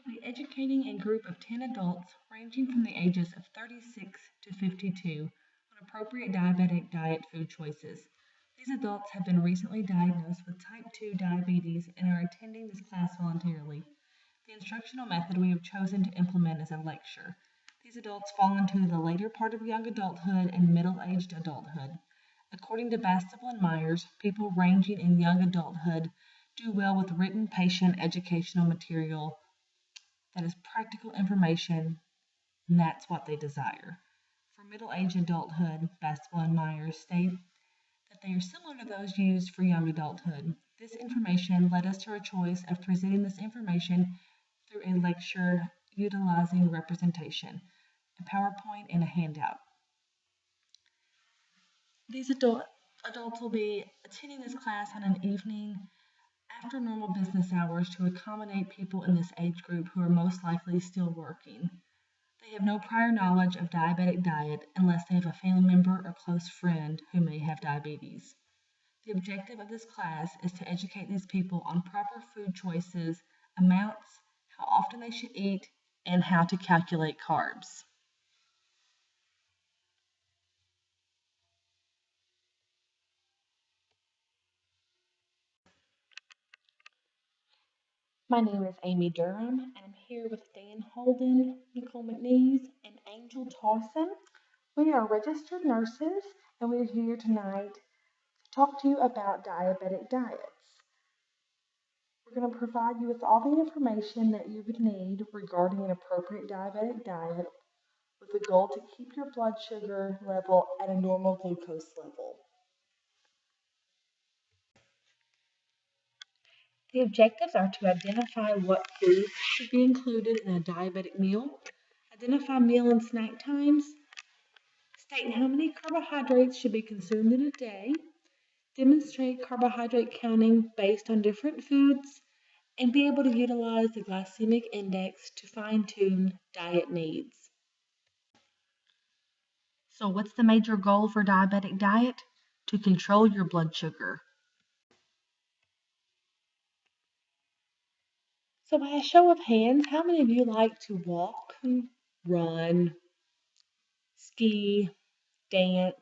will be educating a group of 10 adults ranging from the ages of 36 to 52 on appropriate diabetic diet food choices. These adults have been recently diagnosed with type 2 diabetes and are attending this class voluntarily. The instructional method we have chosen to implement is a lecture. These adults fall into the later part of young adulthood and middle-aged adulthood. According to Bastable and Myers, people ranging in young adulthood do well with written patient educational material that is practical information, and that's what they desire. For middle-aged adulthood, Bastable and Myers state that they are similar to those used for young adulthood. This information led us to our choice of presenting this information through a lecture utilizing representation, a PowerPoint, and a handout. These adults will be attending this class on an evening after normal business hours to accommodate people in this age group who are most likely still working. They have no prior knowledge of diabetic diet unless they have a family member or close friend who may have diabetes. The objective of this class is to educate these people on proper food choices, amounts, how often they should eat, and how to calculate carbs. My name is Amy Durham, and I'm here with Dan Holden, Nicole McNeese, and Angel Tawson. We are registered nurses, and we're here tonight to talk to you about diabetic diets. We're going to provide you with all the information that you would need regarding an appropriate diabetic diet with the goal to keep your blood sugar level at a normal glucose level. The objectives are to identify what foods should be included in a diabetic meal, identify meal and snack times, state how many carbohydrates should be consumed in a day, demonstrate carbohydrate counting based on different foods, and be able to utilize the glycemic index to fine-tune diet needs. So what's the major goal for diabetic diet? To control your blood sugar. So by a show of hands, how many of you like to walk, run, ski, dance,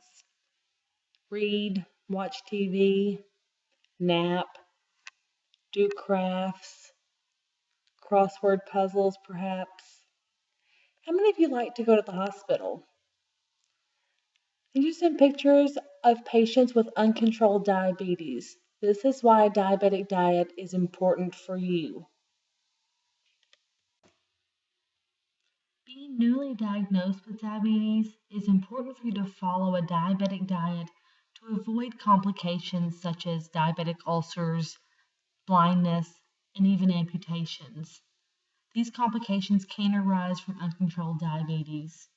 read, watch TV, nap, do crafts, crossword puzzles perhaps? How many of you like to go to the hospital? These are some pictures of patients with uncontrolled diabetes. This is why a diabetic diet is important for you. Being newly diagnosed with diabetes, it is important for you to follow a diabetic diet to avoid complications such as diabetic ulcers, blindness, and even amputations. These complications can arise from uncontrolled diabetes.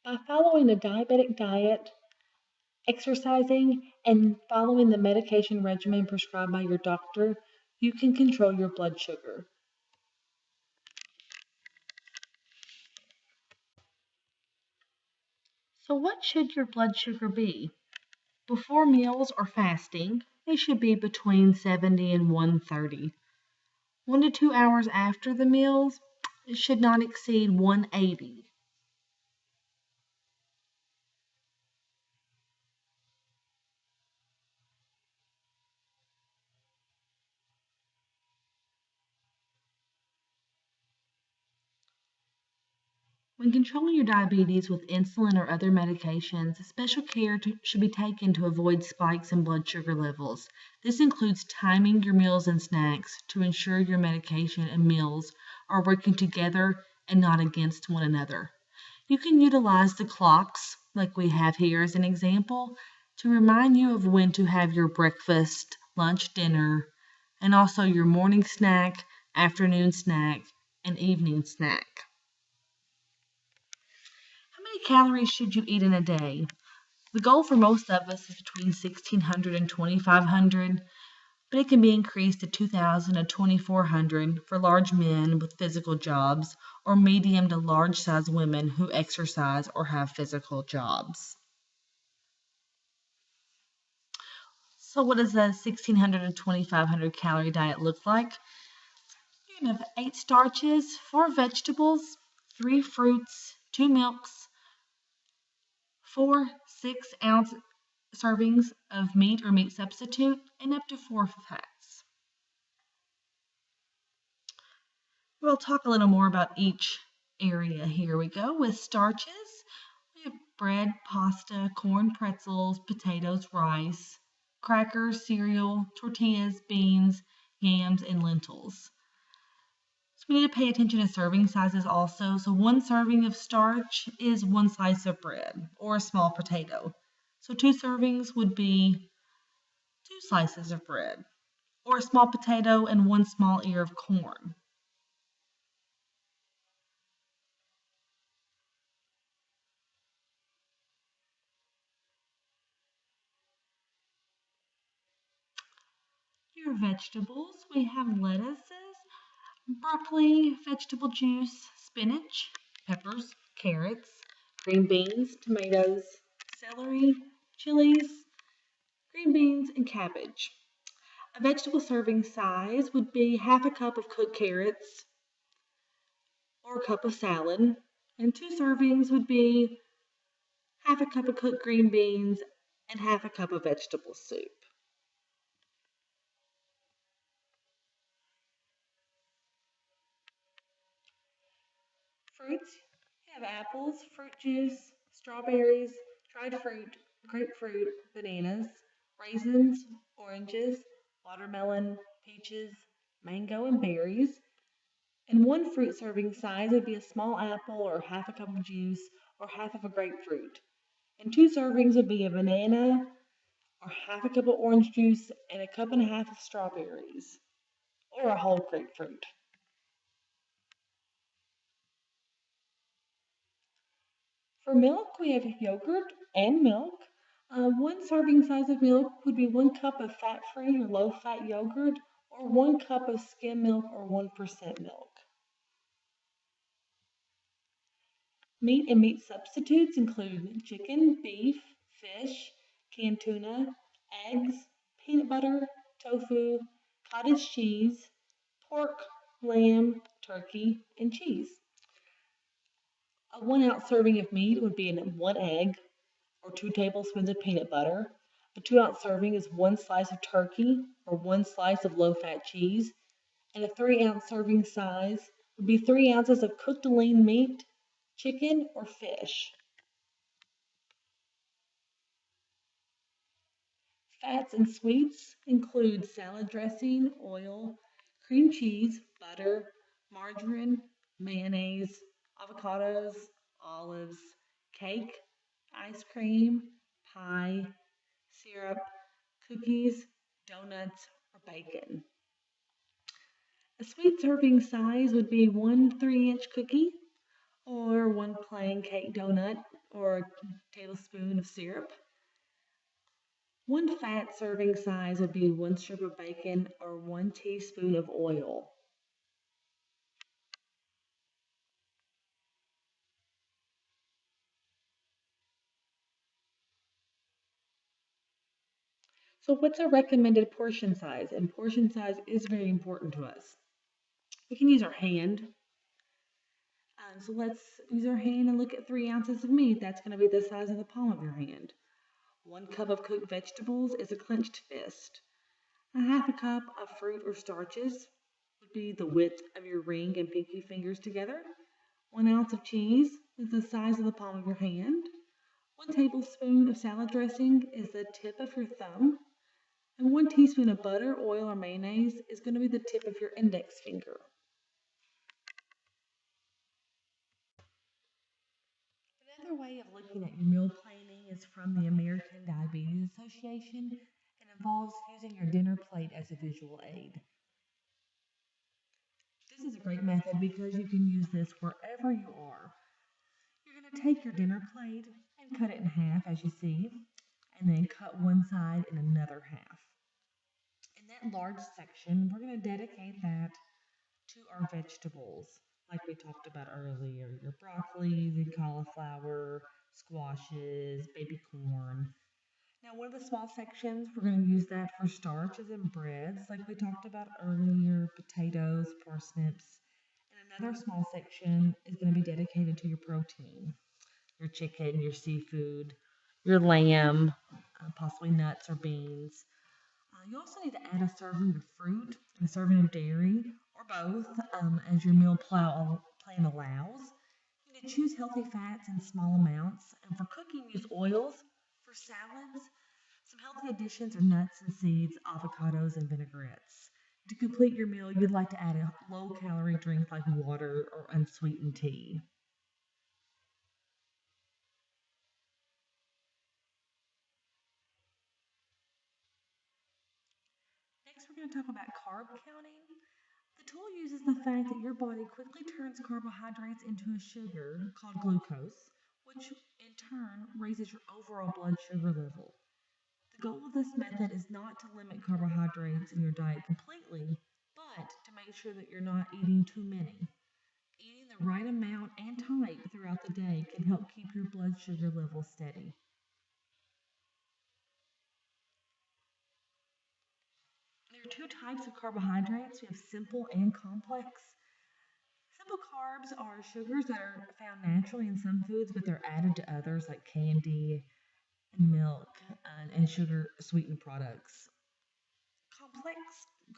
By following a diabetic diet, exercising, and following the medication regimen prescribed by your doctor, you can control your blood sugar. So what should your blood sugar be? Before meals or fasting, it should be between 70 and 130. 1 to 2 hours after the meals, it should not exceed 180. When controlling your diabetes with insulin or other medications, special care should be taken to avoid spikes in blood sugar levels. This includes timing your meals and snacks to ensure your medication and meals are working together and not against one another. You can utilize the clocks, like we have here as an example, to remind you of when to have your breakfast, lunch, dinner, and also your morning snack, afternoon snack, and evening snack. How many calories should you eat in a day? The goal for most of us is between 1,600 and 2,500, but it can be increased to 2,000 to 2,400 for large men with physical jobs or medium to large size women who exercise or have physical jobs. So what does a 1600 to 2500 calorie diet look like? You have 8 starches, 4 vegetables, 3 fruits, 2 milks, 4 6-ounce servings of meat or meat substitute, and up to 4 fats. We'll talk a little more about each area. Here we go with starches. We have bread, pasta, corn, pretzels, potatoes, rice, crackers, cereal, tortillas, beans, yams, and lentils. So we need to pay attention to serving sizes also. So 1 serving of starch is 1 slice of bread or a small potato. So 2 servings would be 2 slices of bread or a small potato and 1 small ear of corn. Your vegetables, we have lettuces, broccoli, vegetable juice, spinach, peppers, carrots, green beans, tomatoes, celery, chilies, green beans, and cabbage. A vegetable serving size would be half a cup of cooked carrots or a cup of salad, and 2 servings would be half a cup of cooked green beans and half a cup of vegetable soup. Fruits, you have apples, fruit juice, strawberries, dried fruit, grapefruit, bananas, raisins, oranges, watermelon, peaches, mango, and berries. And 1 fruit serving size would be a small apple or half a cup of juice or half of a grapefruit. And 2 servings would be a banana or half a cup of orange juice and a cup and a half of strawberries or a whole grapefruit. For milk, we have yogurt and milk. 1 serving size of milk would be 1 cup of fat-free or low-fat yogurt or 1 cup of skim milk or 1% milk. Meat and meat substitutes include chicken, beef, fish, canned tuna, eggs, peanut butter, tofu, cottage cheese, pork, lamb, turkey, and cheese. A 1 ounce serving of meat would be 1 egg or 2 tablespoons of peanut butter. A 2 ounce serving is 1 slice of turkey or 1 slice of low fat cheese. And a 3 ounce serving size would be 3 ounces of cooked lean meat, chicken, or fish. Fats and sweets include salad dressing, oil, cream cheese, butter, margarine, mayonnaise, avocados, olives, cake, ice cream, pie, syrup, cookies, donuts, or bacon. A sweet serving size would be 1 3-inch cookie or 1 plain cake donut or a tablespoon of syrup. 1 fat serving size would be 1 strip of bacon or 1 teaspoon of oil. So what's a recommended portion size? And portion size is very important to us. We can use our hand. So let's use our hand and look at 3 ounces of meat. That's going to be the size of the palm of your hand. 1 cup of cooked vegetables is a clenched fist. A half a cup of fruit or starches would be the width of your ring and pinky fingers together. 1 ounce of cheese is the size of the palm of your hand. 1 tablespoon of salad dressing is the tip of your thumb. And 1 teaspoon of butter, oil, or mayonnaise is going to be the tip of your index finger. Another way of looking at your meal planning is from the American Diabetes Association and involves using your dinner plate as a visual aid. This is a great method because you can use this wherever you are. You're going to take your dinner plate and cut it in half as you see, and then cut one side and another half. In that large section, we're going to dedicate that to our vegetables, like we talked about earlier, your broccoli and cauliflower, squashes, baby corn. Now, one of the small sections, we're going to use that for starches and breads, like we talked about earlier, potatoes, parsnips. And another small section is going to be dedicated to your protein, your chicken, your seafood, your lamb, possibly nuts or beans. You also need to add a serving of fruit and a serving of dairy, or both, as your plan allows. You need to choose healthy fats in small amounts, and for cooking, use oils. For salads, some healthy additions are nuts and seeds, avocados, and vinaigrettes. To complete your meal, you'd like to add a low calorie drink like water or unsweetened tea. Next, we're going to talk about carb counting. The tool uses the fact that your body quickly turns carbohydrates into a sugar called glucose, which in turn raises your overall blood sugar level. The goal of this method is not to limit carbohydrates in your diet completely, but to make sure that you're not eating too many. Eating the right amount and type throughout the day can help keep your blood sugar level steady. There are two types of carbohydrates. We have simple and complex. Simple carbs are sugars that are found naturally in some foods, but they're added to others like candy and milk and sugar sweetened products. Complex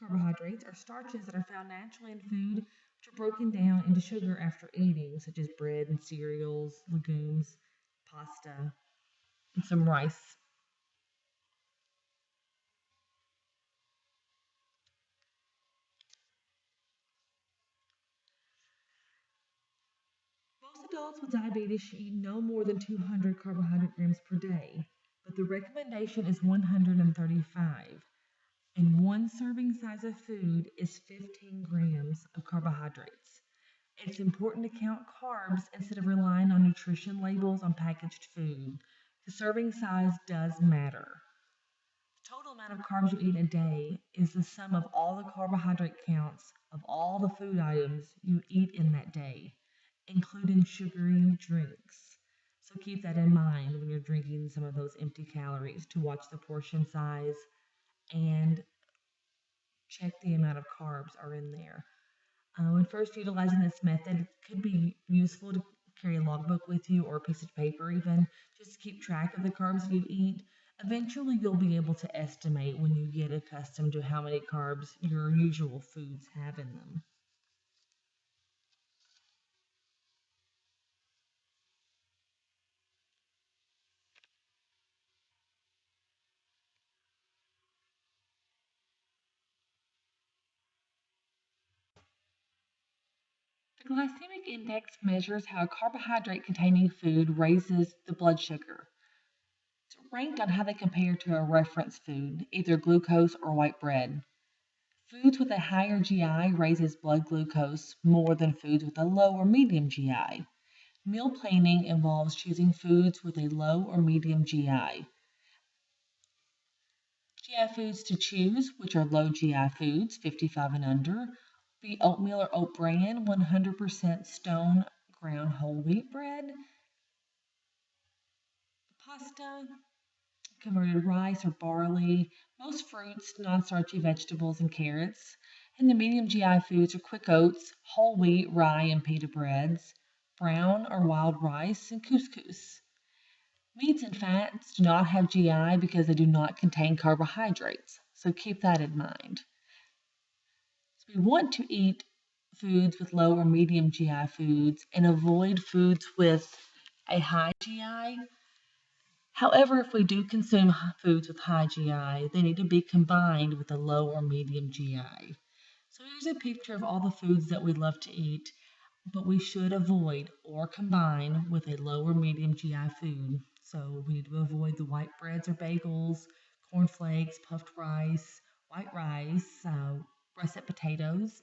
carbohydrates are starches that are found naturally in food, which are broken down into sugar after eating, such as bread and cereals, legumes, pasta, and some rice. Most adults with diabetes should eat no more than 200 carbohydrate grams per day, but the recommendation is 135. And one serving size of food is 15 grams of carbohydrates. It's important to count carbs instead of relying on nutrition labels on packaged food. The serving size does matter. The total amount of carbs you eat a day is the sum of all the carbohydrate counts of all the food items you eat in that day, including sugary drinks. So keep that in mind when you're drinking some of those empty calories to watch the portion size and check the amount of carbs are in there. When first utilizing this method, it could be useful to carry a logbook with you or a piece of paper, even just to keep track of the carbs you eat. Eventually, you'll be able to estimate when you get accustomed to how many carbs your usual foods have in them. The glycemic index measures how a carbohydrate containing food raises the blood sugar. It's ranked on how they compare to a reference food, either glucose or white bread. Foods with a higher GI raises blood glucose more than foods with a low or medium GI. Meal planning involves choosing foods with a low or medium GI. GI foods to choose, which are low GI foods, 55 and under, be oatmeal or oat bran, 100% stone ground whole wheat bread, pasta, converted rice or barley, most fruits, non-starchy vegetables, and carrots. And the medium GI foods are quick oats, whole wheat, rye, and pita breads, brown or wild rice, and couscous. Meats and fats do not have GI because they do not contain carbohydrates, so keep that in mind. So we want to eat foods with low or medium GI foods and avoid foods with a high GI. However, if we do consume foods with high GI, they need to be combined with a low or medium GI. So here's a picture of all the foods that we love to eat, but we should avoid or combine with a low or medium GI food. So we need to avoid the white breads or bagels, cornflakes, puffed rice, white rice, russet potatoes.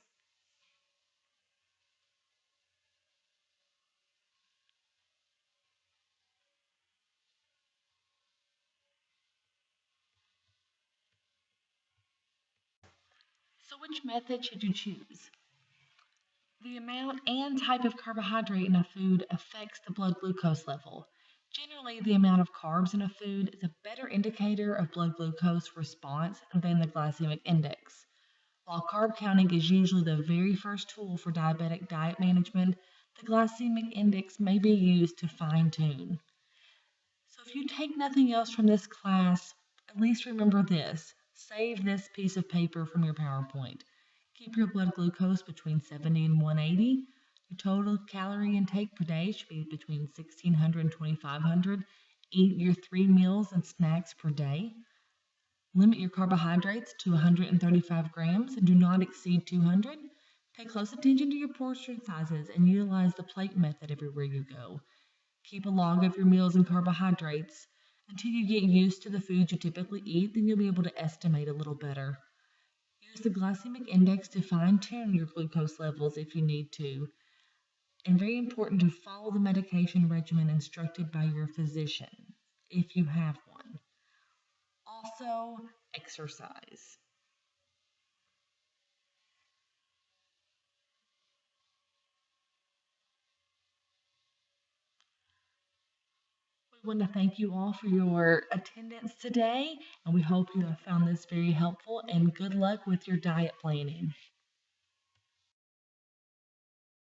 So which method should you choose? The amount and type of carbohydrate in a food affects the blood glucose level. Generally, the amount of carbs in a food is a better indicator of blood glucose response than the glycemic index. While carb counting is usually the very first tool for diabetic diet management, the glycemic index may be used to fine tune. So if you take nothing else from this class, at least remember this. Save this piece of paper from your PowerPoint. Keep your blood glucose between 70 and 180. Your total calorie intake per day should be between 1600 and 2500. Eat your 3 meals and snacks per day. Limit your carbohydrates to 135 grams and do not exceed 200. Pay close attention to your portion sizes and utilize the plate method everywhere you go. Keep a log of your meals and carbohydrates. Until you get used to the foods you typically eat, then you'll be able to estimate a little better. Use the glycemic index to fine tune your glucose levels if you need to. And very important to follow the medication regimen instructed by your physician if you have one. Also, exercise. We want to thank you all for your attendance today, and we hope you have found this very helpful. And good luck with your diet planning.